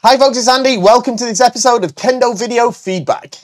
Hi folks, it's Andy. Welcome to this episode of Kendo Video Feedback.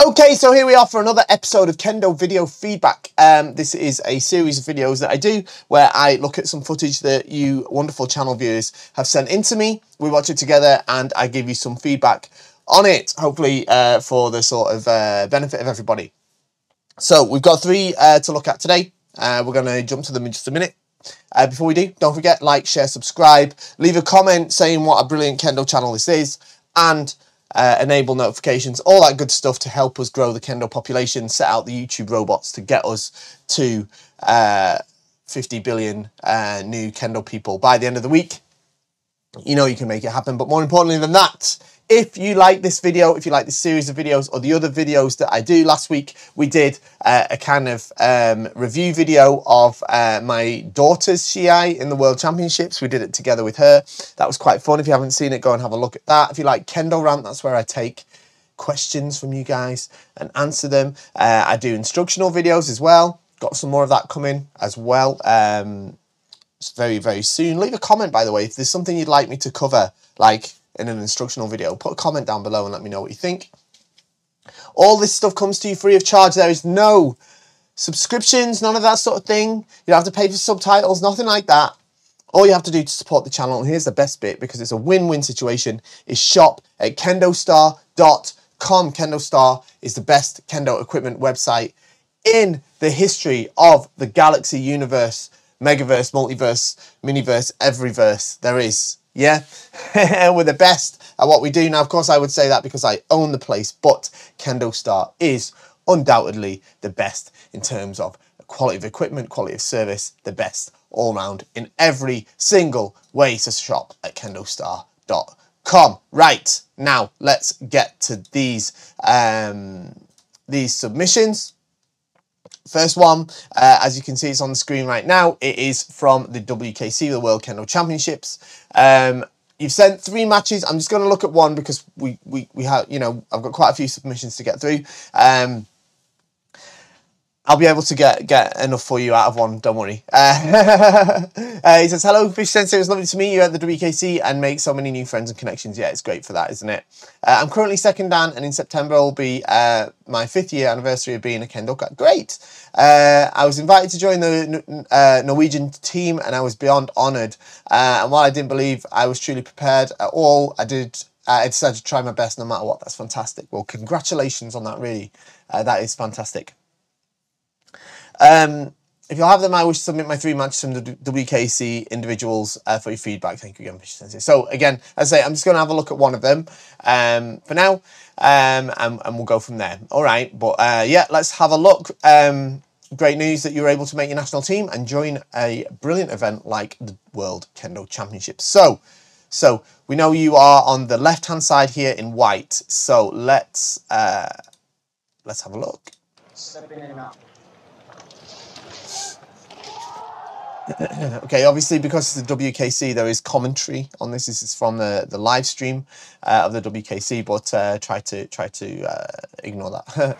Okay, so here we are for another episode of Kendo Video Feedback. This is a series of videos that I do where I look at some footage that you wonderful channel viewers have sent in to me. We watch it together and I give you some feedback on it, hopefully for the sort of benefit of everybody. So we've got three to look at today. We're going to jump to them in just a minute. Before we do, don't forget, like, share, subscribe, leave a comment saying what a brilliant Kendo channel this is, and enable notifications, all that good stuff to help us grow the Kendo population, set out the YouTube robots to get us to 50 billion new Kendo people by the end of the week. You know you can make it happen, but more importantly than that, if you like this video, if you like this series of videos or the other videos that I do, last week we did a kind of review video of my daughter's Shiai in the World Championships. We did it together with her. That was quite fun. If you haven't seen it, go and have a look at that. If you like Kendo Rant, that's where I take questions from you guys and answer them. I do instructional videos as well. Got some more of that coming as well. Very, very soon. Leave a comment, by the way, if there's something you'd like me to cover, like in an instructional video. Put a comment down below and let me know what you think. All this stuff comes to you free of charge. There is no subscriptions, none of that sort of thing. You don't have to pay for subtitles, nothing like that. All you have to do to support the channel, and here's the best bit because it's a win-win situation, is shop at KendoStar.com. KendoStar is the best Kendo equipment website in the history of the galaxy, universe, megaverse, multiverse, miniverse, everyverse there is. Yeah, we're the best at what we do. Now, of course, I would say that because I own the place, but KendoStar is undoubtedly the best in terms of quality of equipment, quality of service, the best all round in every single way. So shop at KendoStar.com. Right, now let's get to these submissions. First one, as you can see, it's on the screen right now. It is from the WKC, the World Kendo Championships. You've sent 3 matches. I'm just going to look at one because we have, you know, I've got quite a few submissions to get through. I'll be able to get enough for you out of one, don't worry. He says, hello, Fish Sensei, it was lovely to meet you at the WKC and make so many new friends and connections. Yeah, it's great for that, isn't it? I'm currently 2nd Dan, and in September will be my 5th year anniversary of being a Kendoka. Great! I was invited to join the Norwegian team, and I was beyond honoured. And while I didn't believe I was truly prepared at all, I decided to try my best no matter what. That's fantastic. Well, congratulations on that, really. That is fantastic. If you'll have them, I wish to submit my 3 matches from the WKC individuals for your feedback. Thank you again, Fish Sensei. So again, as I say, I'm just going to have a look at one of them for now, and we'll go from there. All right, but yeah, let's have a look. Great news that you were able to make your national team and join a brilliant event like the World Kendo Championships. So we know you are on the left-hand side here in white. So let's have a look. Stepping in and out. Okay, obviously because it's the WKC, there is commentary on this. This is from the live stream of the WKC, but try to ignore that.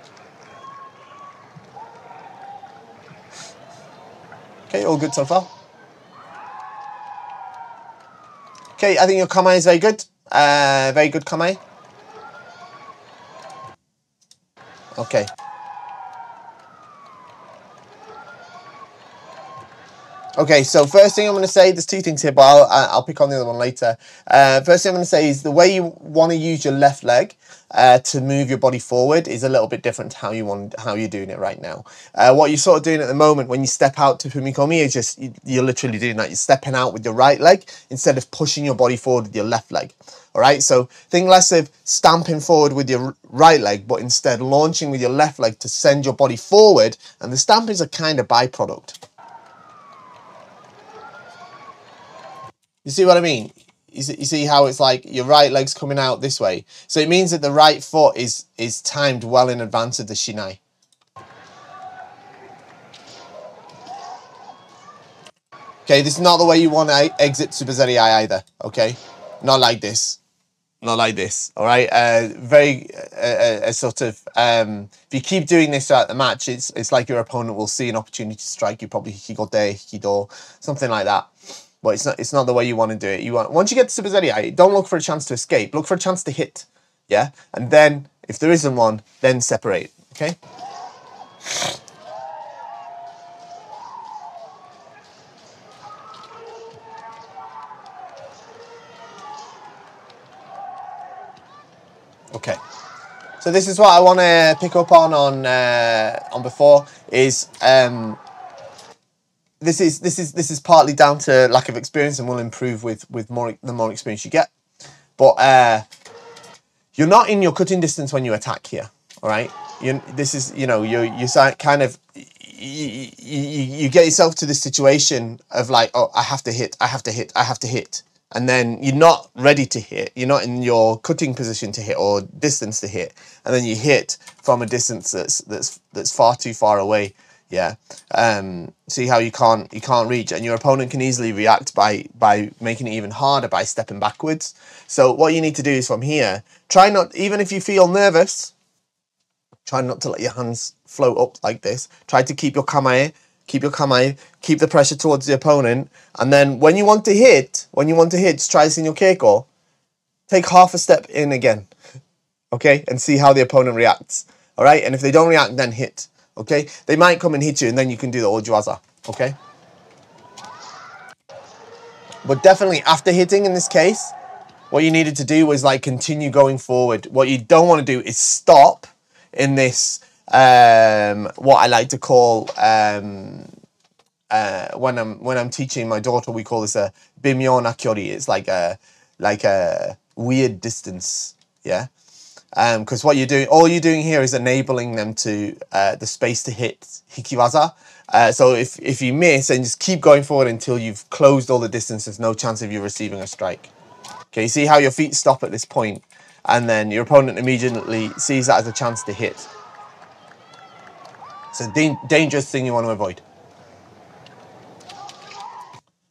Okay, all good so far. Okay, I think your kame is very good. Very good kame. Okay. Okay, so first thing I'm going to say, there's 2 things here, but I'll pick on the other one later. First thing I'm going to say is the way you want to use your left leg to move your body forward is a little bit different to how you're doing it right now. What you're sort of doing at the moment when you step out to Fumikomi is just, you're literally doing that. You're stepping out with your right leg instead of pushing your body forward with your left leg. All right, so think less of stamping forward with your right leg, but instead launching with your left leg to send your body forward, and the stamp is a kind of byproduct. You see what I mean? you see how it's like your right leg's coming out this way. So it means that the right foot is timed well in advance of the shinai. Okay, this is not the way you want to exit Tsubazeri either, okay? Not like this. Not like this, all right? Very sort of, if you keep doing this throughout the match, it's like your opponent will see an opportunity to strike you, probably Hikigode, Hikido, something like that. But it's not the way you want to do it. Once you get to Tsubazeri, don't look for a chance to escape. Look for a chance to hit, yeah? And then, if there isn't one, then separate, okay? Okay. So this is what I want to pick up on before is this is partly down to lack of experience and will improve with the more experience you get. But you're not in your cutting distance when you attack here, all right? You kind of you get yourself to this situation of like, oh, I have to hit, and then you're not ready to hit. You're not in your cutting position to hit or distance to hit, and then you hit from a distance that's far too far away. Yeah. See how you can't reach, and your opponent can easily react by making it even harder by stepping backwards. So what you need to do is from here, try not, even if you feel nervous, try not to let your hands float up like this. Try to keep your kamae, keep the pressure towards the opponent, and then when you want to hit, just try this in your keiko, take half a step in again, okay, and see how the opponent reacts. All right, and if they don't react, then hit. Okay, they might come and hit you, and then you can do the ojuwaza. Okay, but definitely after hitting in this case, what you needed to do was like continue going forward. What you don't want to do is stop in this what I like to call when I'm teaching my daughter, we call this a bimyo na kyori. It's like a weird distance, yeah. Because what you're doing, all you're doing here is enabling them to the space to hit hikiwaza. So if you miss, and just keep going forward until you've closed all the distance, there's no chance of you receiving a strike. Okay, you see how your feet stop at this point, and then your opponent immediately sees that as a chance to hit. It's a dangerous thing you want to avoid.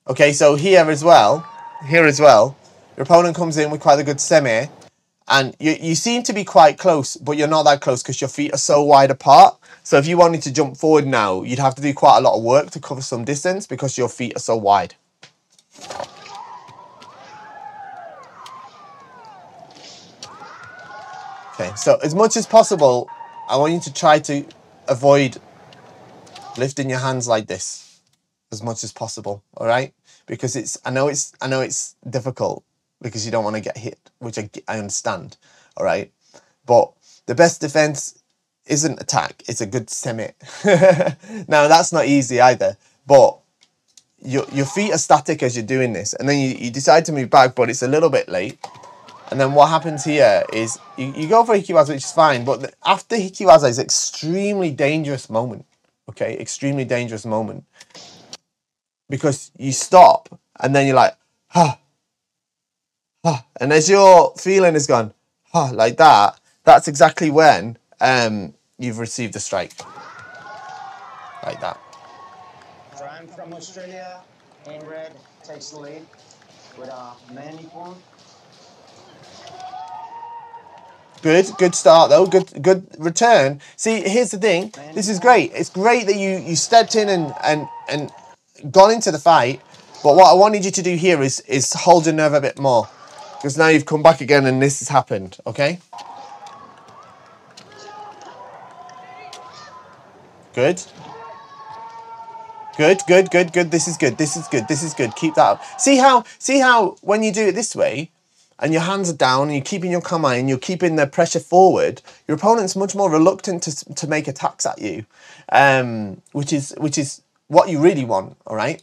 Okay, so here as well, your opponent comes in with quite a good semi, and you seem to be quite close, but you're not that close because your feet are so wide apart. So if you wanted to jump forward now, you'd have to do quite a lot of work to cover some distance because your feet are so wide. Okay, so as much as possible, I want you to try to avoid lifting your hands like this as much as possible, all right? Because I know it's difficult because you don't want to get hit, which I understand, all right? But the best defense isn't attack, it's a good semi. Now, that's not easy either, but your feet are static as you're doing this, and then you decide to move back, but it's a little bit late. And then what happens here is you go for hikiwaza, which is fine, but after hikiwaza is extremely dangerous moment, okay? Extremely dangerous moment. Because you stop, and then you're like, ha, ha. And as your feeling is gone, ha, like that, that's exactly when you've received a strike. Like that. I'm from Australia. In red takes the lead with a many point. Good start though. Good return. See, here's the thing. This is great. It's great that you stepped in and gone into the fight. But what I wanted you to do here is hold your nerve a bit more, because now you've come back again and this has happened. Okay. Good. Good. This is good. Keep that up. See how when you do it this way, and your hands are down, and you're keeping your kamae, and you're keeping the pressure forward, your opponent's much more reluctant to make attacks at you, which is what you really want. All right.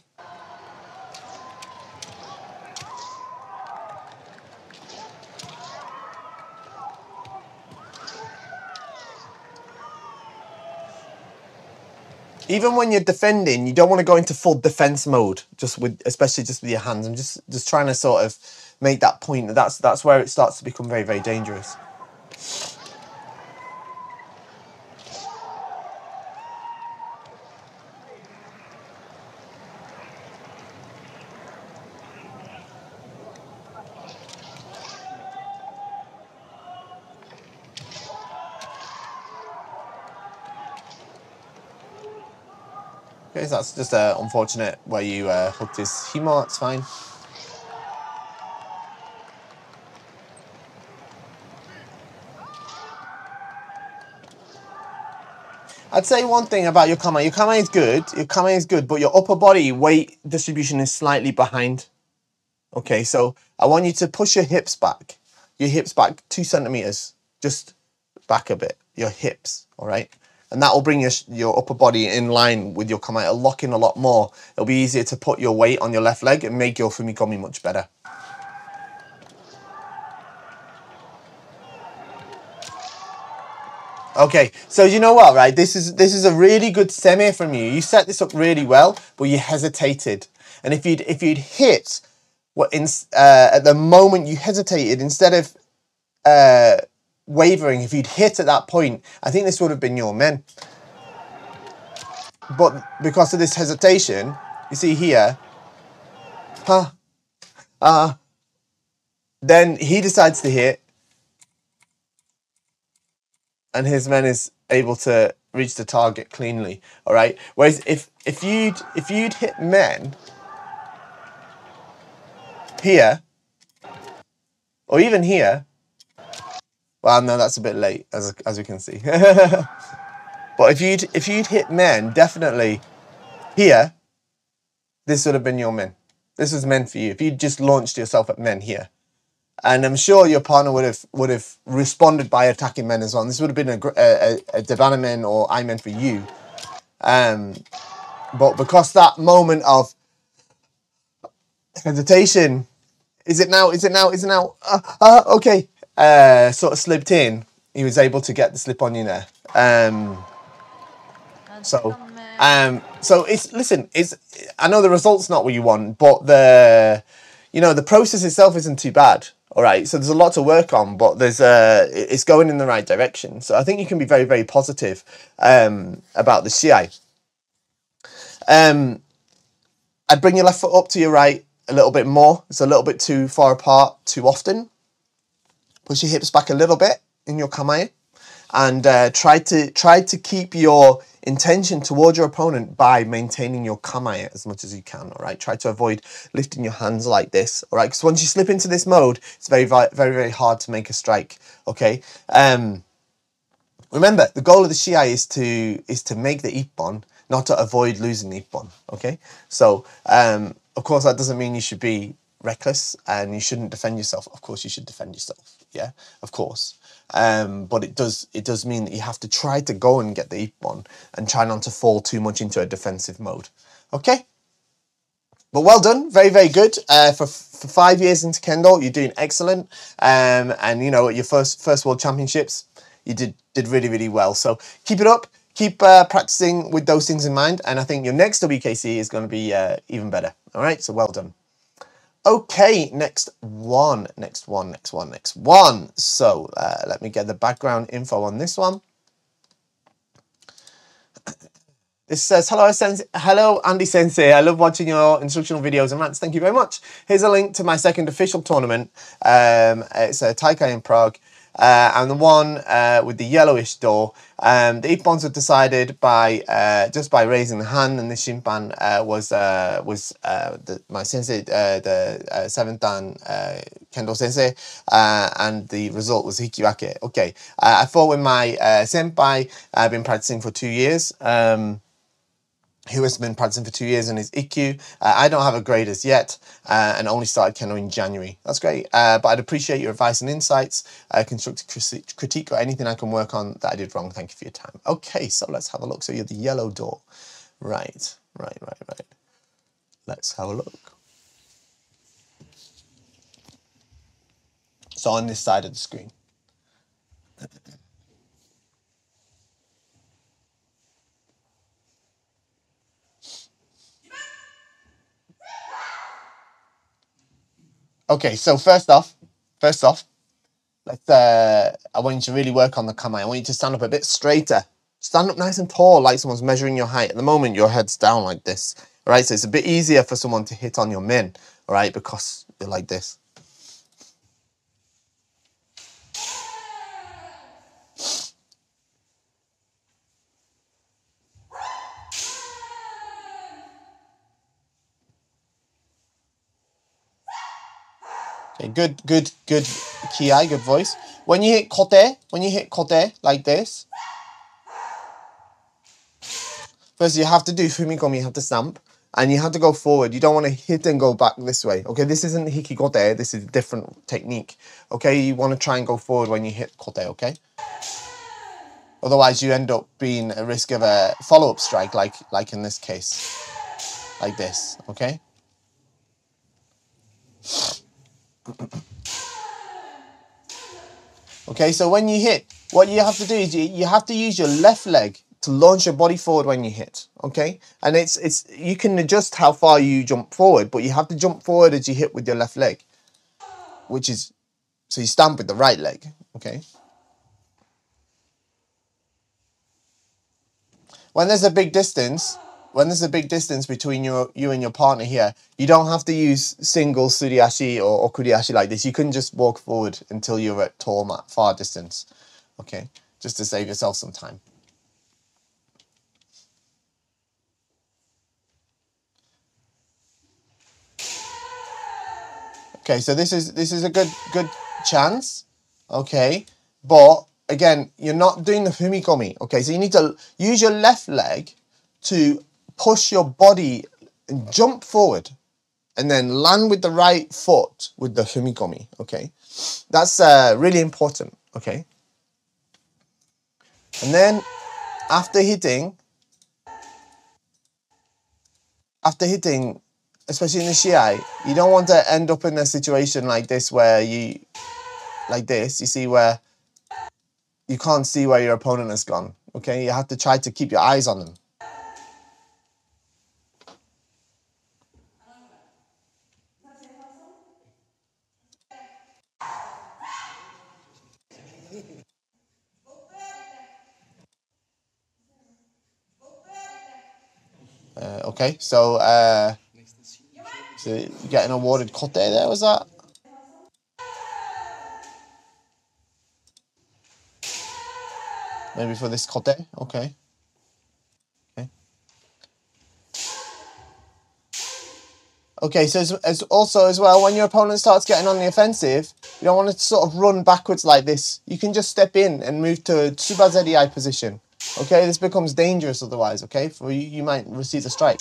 even when you're defending, you don't want to go into full defense mode, especially just with your hands. I'm just trying to sort of make that point. That's where it starts to become very, very dangerous. Okay, so that's just unfortunate where you hooked his Himo. It's fine. I'd say one thing about your kamae. Your kamae is good. Your kamae is good, but your upper body weight distribution is slightly behind. Okay, so I want you to push your hips back. Your hips back 2 centimeters. Just back a bit. Your hips, all right? And that will bring your upper body in line with your kamae. It'll lock in a lot more. It'll be easier to put your weight on your left leg and make your fumikomi much better. Okay, so you know what, right? This is a really good semi from you. You set this up really well, but you hesitated. And if you'd hit at the moment you hesitated, instead of wavering, if you'd hit at that point, I think this would have been your men. But because of this hesitation, you see here, then he decides to hit, and his men is able to reach the target cleanly. All right. Whereas if you'd hit men here, or even here, well, no, that's a bit late, as we can see. But if you'd hit men, definitely here, this would have been your men. This was meant for you. If you'd just launched yourself at men here, and I'm sure your partner would have responded by attacking men as well. And this would have been a Devana men or I men for you. But because that moment of hesitation, is it now? Okay, sort of slipped in. He was able to get the slip on you there. So I know the result's not what you want, but the process itself isn't too bad. All right, so there's a lot to work on, but it's going in the right direction. So I think you can be very, very positive about the Shiai. I'd bring your left foot up to your right a little bit more. It's a little bit too far apart too often. Push your hips back a little bit in your kamae, and try to keep your intention towards your opponent by maintaining your kamae as much as you can. All right, try to avoid lifting your hands like this. All right, because once you slip into this mode, it's very, very, very hard to make a strike. Okay. Remember, the goal of the Shiai is to make the ippon, not to avoid losing the ippon. Okay, so of course that doesn't mean you should be reckless and you shouldn't defend yourself. Of course you should defend yourself. Yeah, of course. But it does mean that you have to try to go and get the ippon and try not to fall too much into a defensive mode. Okay. But well done, very, very good. For 5 years into Kendo, you're doing excellent. And you know, at your first World Championships, you did really, really well. So keep it up. Keep practicing with those things in mind. And I think your next WKC is going to be even better. All right, so well done. Okay, next one. So let me get the background info on this one. This says, hello Andy Sensei, I love watching your instructional videos and rants, thank you very much. Here's a link to my second official tournament. It's a Taikai in Prague. And the one with the yellowish door, the ippons were decided by just by raising the hand, and the shimpan was my sensei, the 7th dan Kendo sensei, and the result was hikiwake. Okay, I fought with my senpai. I've been practicing for 2 years. Who has been practicing for 2 years in his IQ. I don't have a grade as yet, and only started Kendo in January. That's great, but I'd appreciate your advice and insights, constructive critique, or anything I can work on that I did wrong. Thank you for your time. Okay, so let's have a look. So you're the yellow door. Right. Let's have a look. So on this side of the screen. Okay, so first off, let's I want you to really work on the kamae. I want you to stand up a bit straighter. Stand up nice and tall, like someone's measuring your height. At the moment, your head's down like this. All right, so it's a bit easier for someone to hit on your min, all right, because you're like this. Okay, good ki, good voice. When you hit kote like this, first you have to do fumikomi, you have to stamp, and you have to go forward. You don't want to hit and go back this way. Okay, this isn't hikikote, this is a different technique. Okay, you want to try and go forward when you hit kote, okay? Otherwise you end up being at risk of a follow-up strike, like in this case. Like this, okay? Okay, so when you hit, what you have to do is you have to use your left leg to launch your body forward when you hit, okay? And it's you can adjust how far you jump forward, but you have to jump forward as you hit with your left leg, which is, so you stamp with the right leg, okay? When there's a big distance, between you and your partner here, you don't have to use single suriashi or okuriashi like this. You can just walk forward until you're at far distance, okay? Just to save yourself some time. Okay, so this is a good chance, okay? But again, you're not doing the fumikomi, okay? So you need to use your left leg to push your body and jump forward, and then land with the right foot with the fumikomi, okay? That's really important, okay? And then after hitting, especially in the Shiai, you don't want to end up in a situation like this where you see, where you can't see where your opponent has gone, okay? You have to try to keep your eyes on them. Okay, so you're getting awarded kote there, was that? Maybe for this kote, okay. Okay, so as also as well, when your opponent starts getting on the offensive, you don't want to sort of run backwards like this. You can just step in and move to a tsubazeri position. Okay, this becomes dangerous otherwise, okay? For you, you might receive a strike.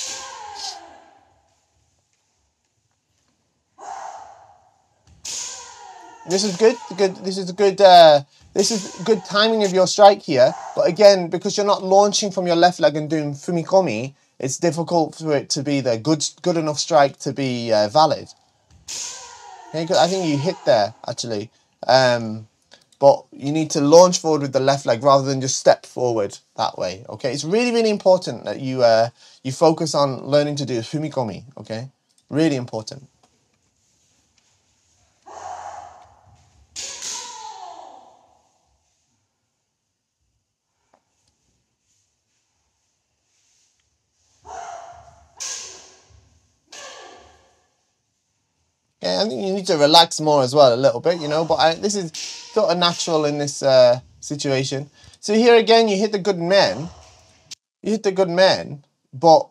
This is good. This is good timing of your strike here. But again, because you're not launching from your left leg and doing fumikomi, it's difficult for it to be the good enough strike to be valid. Okay, I think you hit there actually, but you need to launch forward with the left leg rather than just step forward that way. Okay, it's really important that you you focus on learning to do fumikomi. Okay, really important. Yeah, I think you need to relax more as well a little bit, you know, but this is sort of natural in this situation. So here again, you hit the good men. But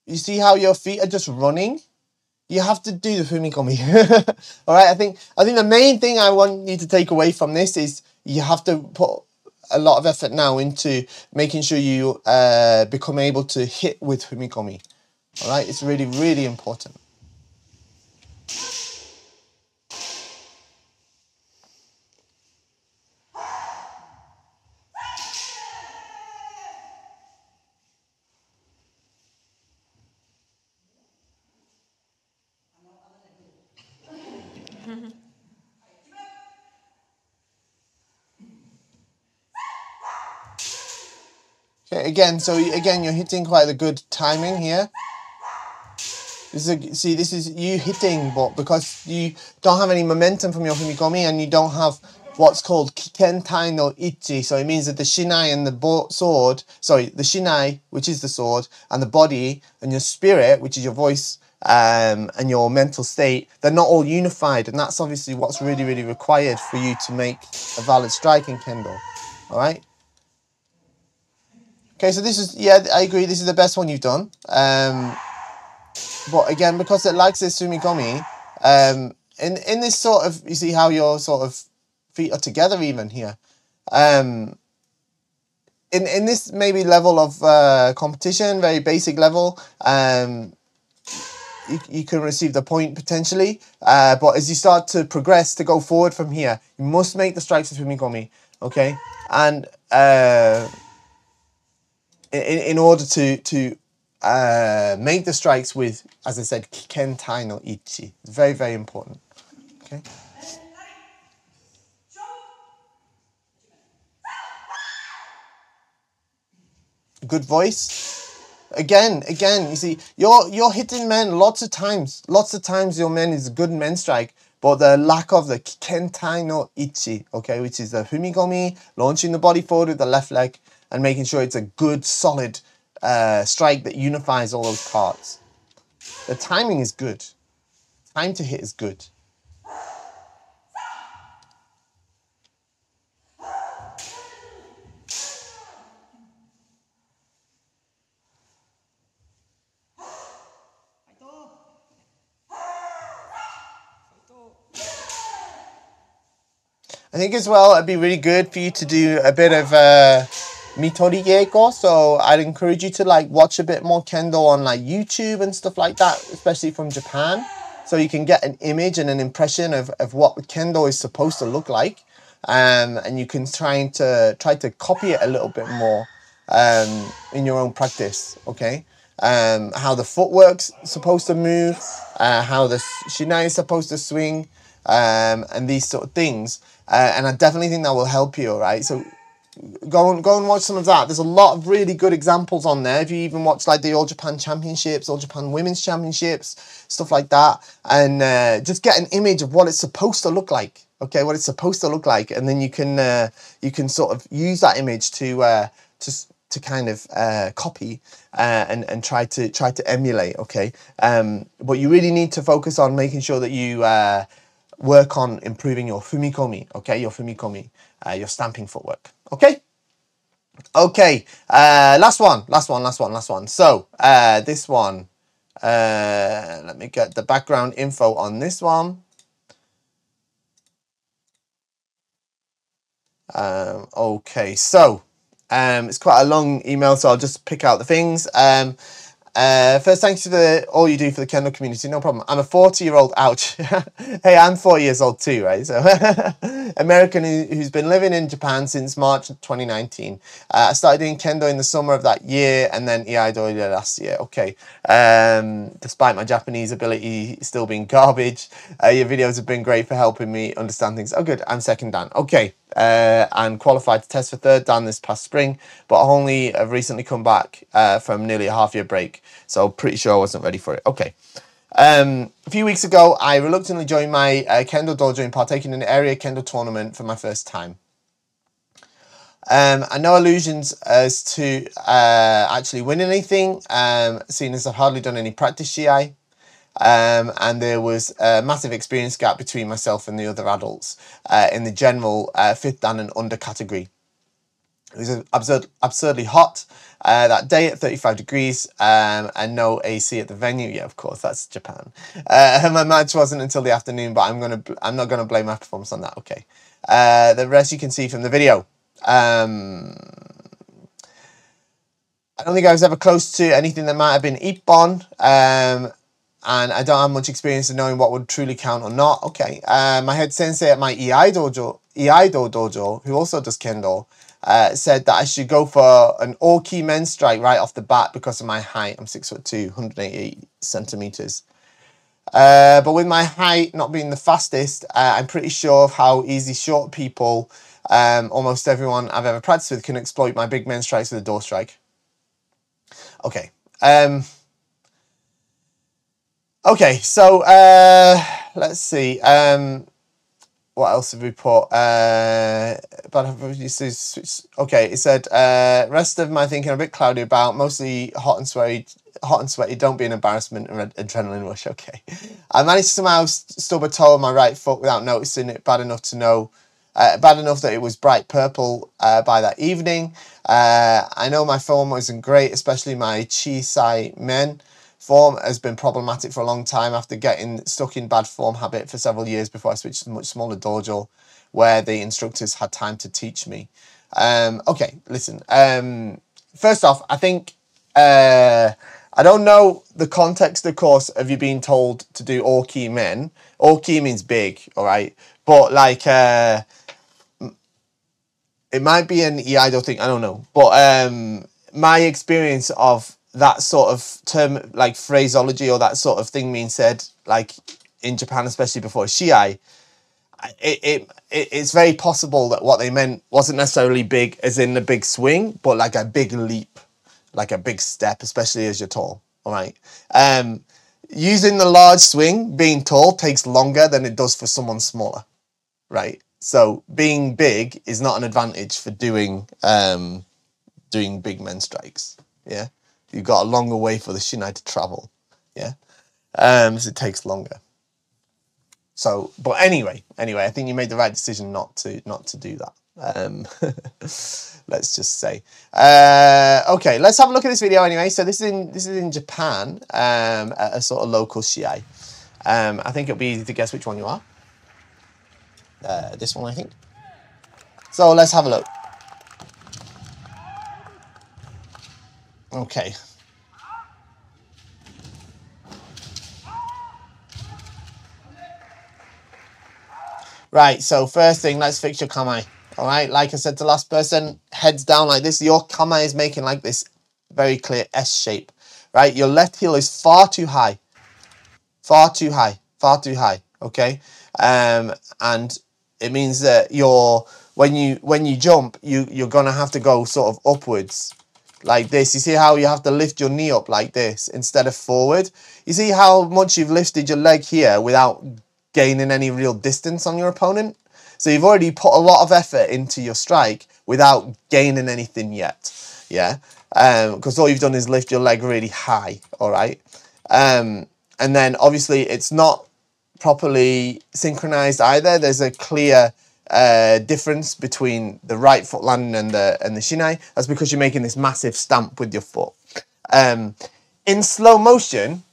you see how your feet are just running? You have to do the fumikomi. All right, I think the main thing I want you to take away from this is you have to put a lot of effort now into making sure you become able to hit with fumikomi. All right, it's really important. Okay, again, so again, you're hitting quite a good timing here. See, this is you hitting, but because you don't have any momentum from your Fumikomi and you don't have what's called Kentai no Ichi, so it means that the Shinai and the sword, sorry, the Shinai, which is the sword, and the body and your spirit, which is your voice, and your mental state, they're not all unified, and that's obviously what's really, really required for you to make a valid strike in Kendo. All right. Okay, so this is, yeah, I agree, this is the best one you've done. But again, because it likes this Sumikomi, in this sort of, you see how your sort of feet are together even here. In this maybe level of competition, very basic level, you can receive the point potentially. But as you start to progress, to go forward from here, you must make the strikes with Fumikomi, okay? And in order to make the strikes with, as I said, Kentai no Ichi. It's very, very important. Okay. Good voice. Again, you see, you're hitting men lots of times. Lots of times your men is a good men strike, but the lack of the Kentai no Ichi, okay, which is the Fumikomi, launching the body forward with the left leg, and making sure it's a good, solid strike that unifies all those parts. The timing is good. Time to hit is good. I think as well, it'd be really good for you to do a bit of Mitori Geiko. So I'd encourage you to like watch a bit more Kendo on like YouTube and stuff like that, especially from Japan. So you can get an image and an impression of what Kendo is supposed to look like. And you can try to copy it a little bit more in your own practice, okay? How the footwork's supposed to move, how the Shinai is supposed to swing, and these sort of things. And I definitely think that will help you, all right? So go and watch some of that. There's a lot of really good examples on there. If you even watch like the All Japan Championships, All Japan Women's Championships, stuff like that, and just get an image of what it's supposed to look like. Okay, what it's supposed to look like, and then you can sort of use that image to kind of copy and try to emulate. Okay, but you really need to focus on making sure that you work on improving your Fumikomi. Okay, your Fumikomi, your stamping footwork. Okay. Okay, last one. So, this one, let me get the background info on this one. Okay, so, it's quite a long email, so I'll just pick out the things. First, thanks for all you do for the Kendo community. No problem. I'm a 40-year-old. Ouch. Hey, I'm 40 years old too, right? So, American who's been living in Japan since March 2019. I started doing Kendo in the summer of that year, and then Iaido last year. Okay. Despite my Japanese ability still being garbage, your videos have been great for helping me understand things. Oh, good. I'm second dan. Okay. And qualified to test for third dan this past spring, but only have recently come back from nearly a half-year break, so pretty sure I wasn't ready for it. Okay. A few weeks ago, I reluctantly joined my Kendo dojo and partaking in an area Kendo tournament for my first time. And no illusions as to actually winning anything, seeing as I've hardly done any practice Shiai. And there was a massive experience gap between myself and the other adults in the general 5th dan and under category. It was absurdly hot that day at 35 degrees and no AC at the venue. Yeah, of course, that's Japan. My match wasn't until the afternoon, but I'm not gonna blame my performance on that. Okay, the rest you can see from the video. I don't think I was ever close to anything that might have been Ippon. And I don't have much experience in knowing what would truly count or not. Okay, my head sensei at my Iaido dojo, who also does Kendo, said that I should go for an all-key men's strike right off the bat because of my height. I'm 6'2", 188 centimeters. But with my height not being the fastest, I'm pretty sure of how easy short people, almost everyone I've ever practiced with, can exploit my big men's strikes with a door strike. Okay. Okay, so let's see. What else have we put? Okay, it said rest of my thinking a bit cloudy about, mostly hot and sweaty. Don't be an embarrassment and adrenaline rush. Okay, I managed to somehow stub a toe on my right foot without noticing it. Bad enough that it was bright purple by that evening. I know my form wasn't great, especially my Shiai men. Form has been problematic for a long time after getting stuck in bad form habit for several years before I switched to a much smaller dojo where the instructors had time to teach me. Okay, listen. First off, I think I don't know the context, of course, of you being told to do Orki men. Orki means big, all right? But like it might be an Iaido thing, I don't know. But my experience of that sort of term, like phraseology or that sort of thing being said, like in Japan, especially before Shiai, it's very possible that what they meant wasn't necessarily big as in the big swing, but like a big leap, like a big step, especially as you're tall, all right? Using the large swing, being tall, takes longer than it does for someone smaller, right? So being big is not an advantage for doing big men strikes, yeah? You've got a longer way for the shinai to travel, yeah? So it takes longer. So, but anyway, I think you made the right decision not to do that. Let's just say. Okay, let's have a look at this video anyway. So this is in Japan, at a sort of local Shiai. I think it'll be easy to guess which one you are. This one, I think. So let's have a look. Okay. Right, so first thing, let's fix your kamae. All right, like I said to the last person, heads down like this. Your kamae is making like this very clear S shape, right? Your left heel is far too high, okay? And it means that when you jump, you're gonna have to go sort of upwards like this. You see how you have to lift your knee up like this instead of forward? You see how much you've lifted your leg here without gaining any real distance on your opponent? So you've already put a lot of effort into your strike without gaining anything yet, yeah? Because all you've done is lift your leg really high, all right? And then obviously it's not properly synchronized either. There's a clear difference between the right foot landing and the shinai. That's because you're making this massive stamp with your foot. In slow motion,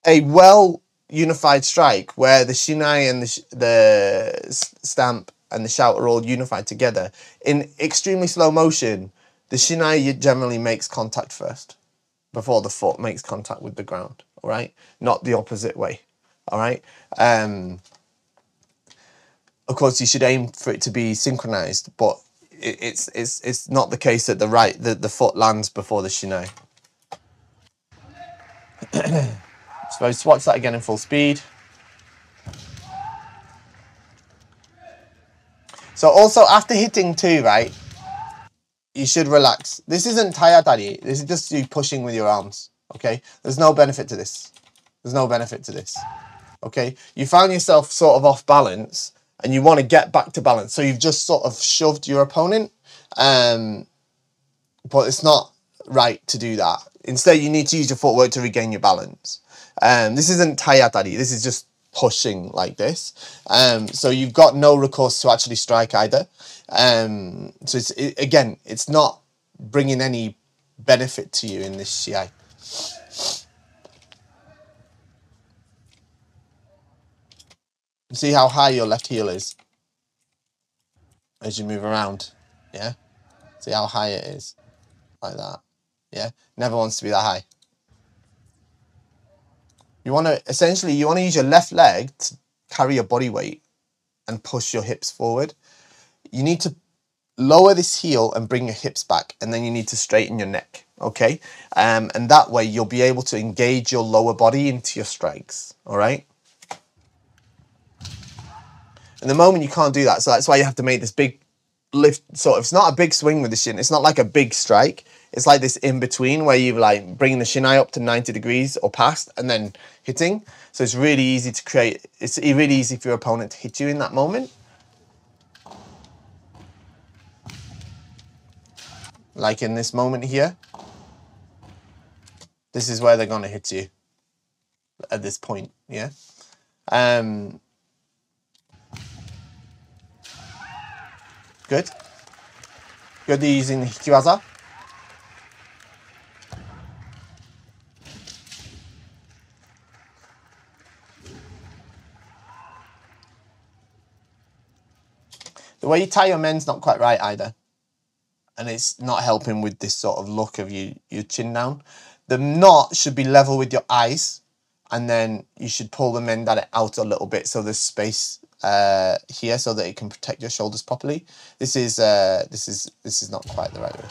a well unified strike where the shinai and the stamp and the shout are all unified together, in extremely slow motion, the shinai generally makes contact first before the foot makes contact with the ground, all right? Not the opposite way, all right? Of course, you should aim for it to be synchronized, but it's not the case that the foot lands before the shinai. So let's watch that again in full speed. So also after hitting 2, right, you should relax. This isn't tayatari. This is just you pushing with your arms, okay? There's no benefit to this. There's no benefit to this, okay? You found yourself sort of off balance and you want to get back to balance. So you've just sort of shoved your opponent, but it's not right to do that. Instead, you need to use your footwork to regain your balance. This isn't tayatari. This is just pushing like this. So you've got no recourse to actually strike either. So it's not bringing any benefit to you in this Shiai. See how high your left heel is as you move around, yeah? See how high it is, like that, yeah? Never wants to be that high. You want to use your left leg to carry your body weight and push your hips forward. You need to lower this heel and bring your hips back, and then you need to straighten your neck, okay? And that way you'll be able to engage your lower body into your strikes, all right? And the moment you can't do that, so that's why you have to make this big lift, sort of, it's not a big swing with the shin. It's not like a big strike. It's like this in between where you like bringing the shinai up to 90 degrees or past and then hitting. So it's really easy to create, it's really easy for your opponent to hit you in that moment. Like in this moment here. This is where they're going to hit you at this point, yeah? Good. Good using the hikiwaza. The way you tie your men's not quite right either. And it's not helping with this sort of look of your chin down. The knot should be level with your eyes, and then you should pull the men out a little bit so there's space here so that it can protect your shoulders properly. This is not quite the right way.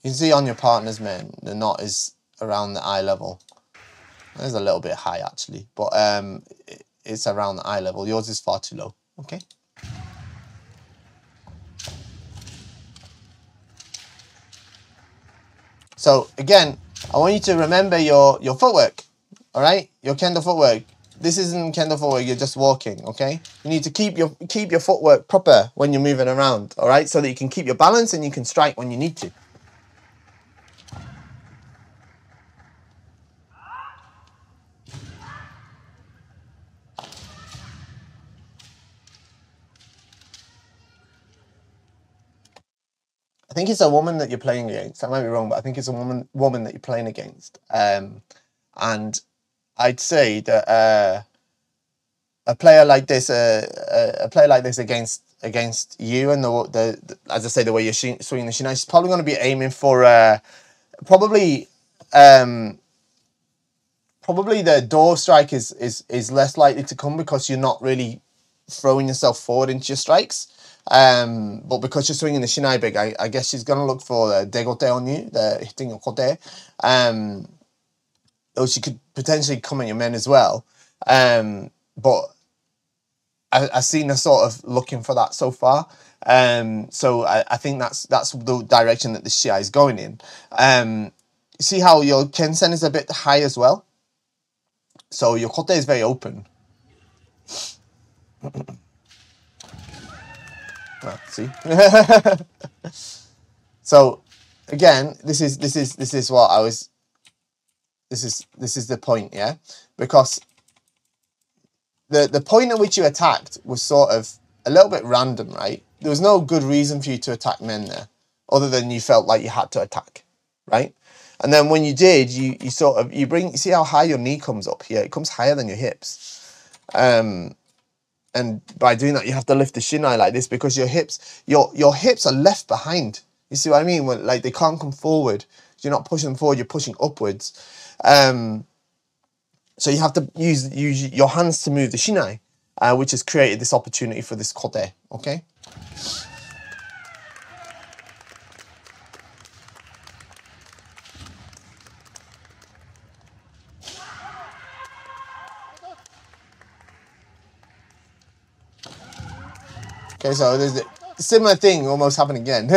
You can see on your partner's men, the knot is around the eye level. It's a little bit high actually, but it's around the eye level. Yours is far too low. Okay. So again, I want you to remember your footwork, all right? Your kendo footwork. This isn't kendo footwork, you're just walking, okay? You need to keep your footwork proper when you're moving around, all right? So that you can keep your balance and you can strike when you need to. I think it's a woman that you're playing against. I might be wrong, but I think it's a woman that you're playing against. And I'd say that a player like this against you, and the as I say, the way you're swinging the shinai, she's probably going to be aiming for probably the door strike is less likely to come because you're not really throwing yourself forward into your strikes. But because you're swinging the shinai big, I guess she's going to look for the degote on you, the hitting your kote. Or she could potentially come at your men as well. But I've seen her sort of looking for that so far. So I think that's the direction that the Shiai is going in. See how your Kensen is a bit high as well? So your kote is very open. See? So again, this is what I was. This is the point, yeah, because the point at which you attacked was sort of a little bit random, right? There was no good reason for you to attack men there, other than you felt like you had to attack, right? And then when you did, you see how high your knee comes up here. It comes higher than your hips. And by doing that, you have to lift the shinai like this because your hips are left behind. You see what I mean? When, like, they can't come forward. You're not pushing them forward, you're pushing upwards. So you have to use your hands to move the shinai, which has created this opportunity for this kote, okay? Okay, so there's a similar thing almost happening again.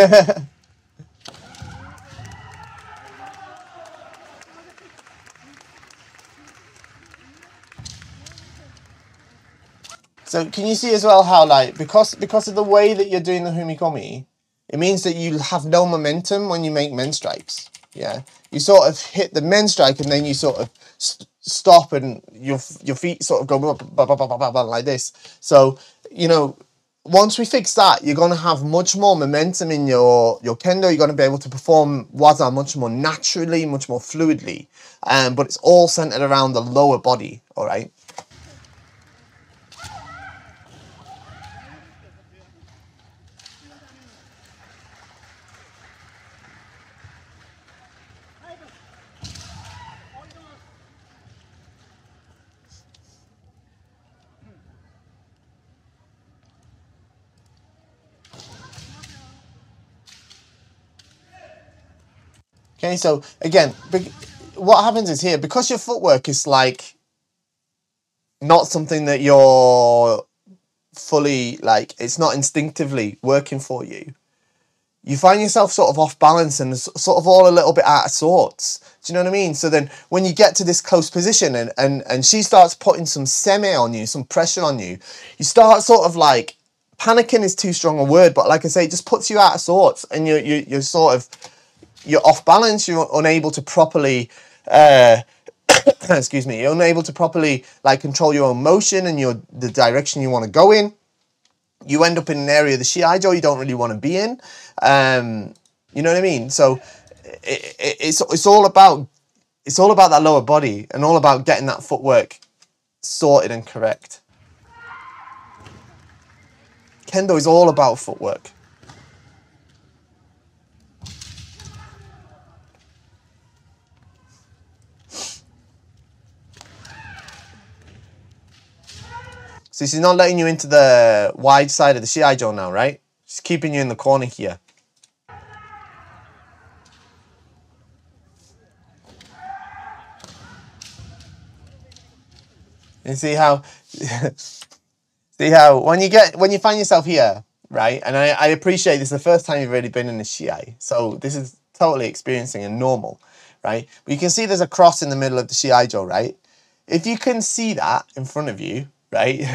So can you see as well how, like, because of the way that you're doing the humikomi, it means that you have no momentum when you make men strikes. Yeah, you sort of hit the men strike and then you sort of stop and your feet sort of go up like this. So, you know, once we fix that, you're going to have much more momentum in your kendo. You're going to be able to perform waza much more naturally, much more fluidly. But it's all centered around the lower body, all right? Okay, so again, what happens is here, because your footwork is like not something that you're fully, like, it's not instinctively working for you, you find yourself sort of off balance and sort of all a little bit out of sorts. Do you know what I mean? So then when you get to this close position and she starts putting some semi on you, some pressure on you, you start sort of like, panicking is too strong a word, but like I say, it just puts you out of sorts and you're sort of, you're off balance, you're unable to properly, excuse me, you're unable to properly like control your own motion and the direction you want to go in. You end up in an area of the Shiai you don't really want to be in. You know what I mean? So it's all about that lower body and all about getting that footwork sorted and correct. Kendo is all about footwork. So she's not letting you into the wide side of the Shiai now, right? She's keeping you in the corner here. And see how when you find yourself here, right? And I appreciate this is the first time you've really been in a Shiai, so this is totally experiencing and normal, right? But you can see there's a cross in the middle of the Shiai, right? If you can see that in front of you, right,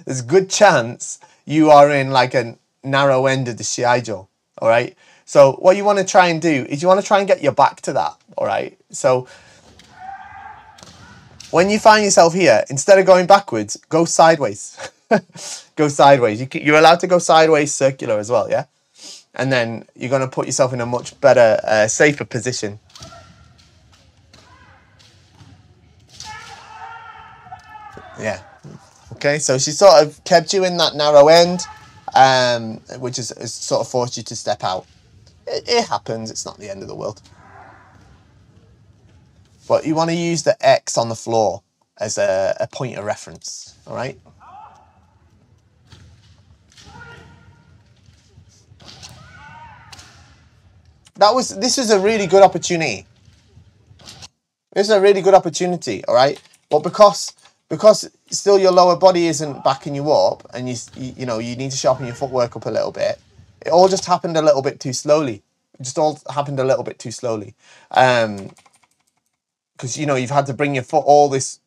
there's a good chance you are in like a narrow end of the Shiai, all right? So what you want to try and do is you want to try and get your back to that, all right? So when you find yourself here, instead of going backwards, go sideways. Go sideways. You're allowed to go sideways, circular as well, yeah? And then you're going to put yourself in a much better, safer position. Yeah. Okay, so she sort of kept you in that narrow end, which has sort of forced you to step out. It happens. It's not the end of the world. But you want to use the X on the floor as a point of reference, all right? This is a really good opportunity. This is a really good opportunity, all right? But because still your lower body isn't backing you up and you know, you need to sharpen your footwork up a little bit, it all just happened a little bit too slowly. It just all happened a little bit too slowly. Because, you know, you've had to bring your foot all this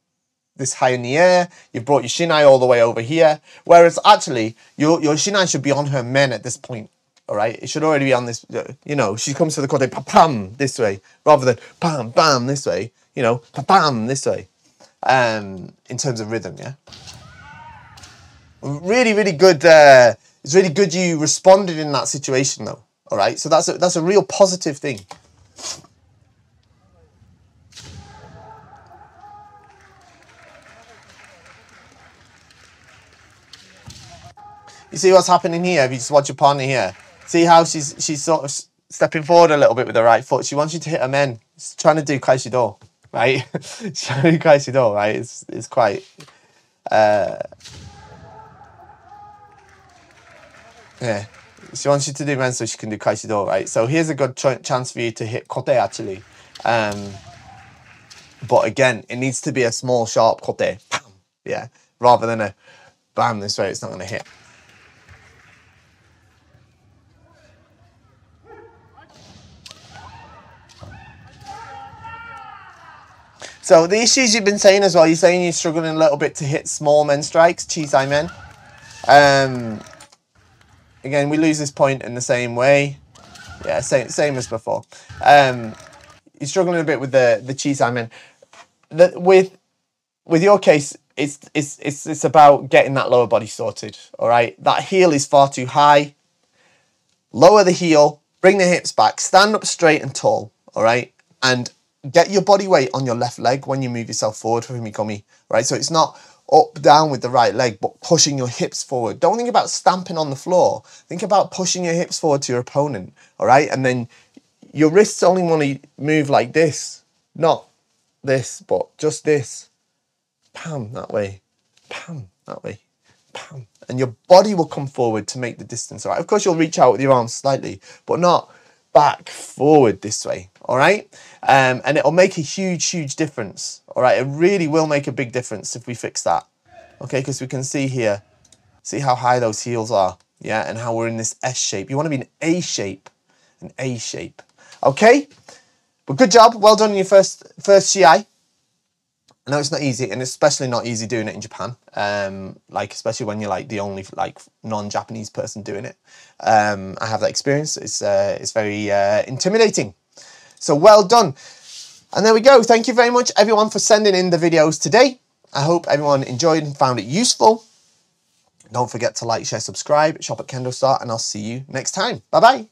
high in the air. You've brought your shinai all the way over here. Whereas actually, your shinai should be on her men at this point. All right? It should already be on this, you know, she comes to the kote, pa-pam, this way, rather than bam, bam, this way. You know, pa-pam, this way. In terms of rhythm, yeah? Really, really good. It's really good you responded in that situation, though. All right? So that's a real positive thing. You see what's happening here? If you just watch your partner here, see how she's sort of stepping forward a little bit with the right foot. She wants you to hit her men. She's trying to do kaishido, right? She's trying to do kaishido, right? It's quite. Yeah. She wants you to do men so she can do kaishido, right? So here's a good chance for you to hit kote actually. But again, it needs to be a small, sharp kote. Bam! Yeah. Rather than a bam this way, it's not going to hit. So the issues you've been saying as well, you're saying you're struggling a little bit to hit small men strikes, Chisai men. Again, we lose this point in the same way. Yeah, same as before. You're struggling a bit with the Chisai men. With your case, it's about getting that lower body sorted. All right, that heel is far too high. Lower the heel, bring the hips back, stand up straight and tall. All right, and get your body weight on your left leg when you move yourself forward for Himikomi, right? So it's not up, down with the right leg, but pushing your hips forward. Don't think about stamping on the floor. Think about pushing your hips forward to your opponent, all right? And then your wrists only want to move like this, not this, but just this. Pam, that way. Pam, that way. Pam. And your body will come forward to make the distance, all right? Of course, you'll reach out with your arms slightly, but not back forward this way, all right? And it'll make a huge difference, all right? It really will make a big difference if we fix that, okay? Because we can see here, See how high those heels are, yeah, and how we're in this S shape. You want to be an A shape, Okay, but good job, well done in your first Shiai. I know it's not easy, and especially not easy doing it in Japan. Like especially when you're like the only like non-Japanese person doing it. I have that experience. It's very intimidating. So well done. And there we go. Thank you very much, everyone, for sending in the videos today. I hope everyone enjoyed and found it useful. Don't forget to like, share, subscribe, shop at KendoStar, and I'll see you next time. Bye-bye.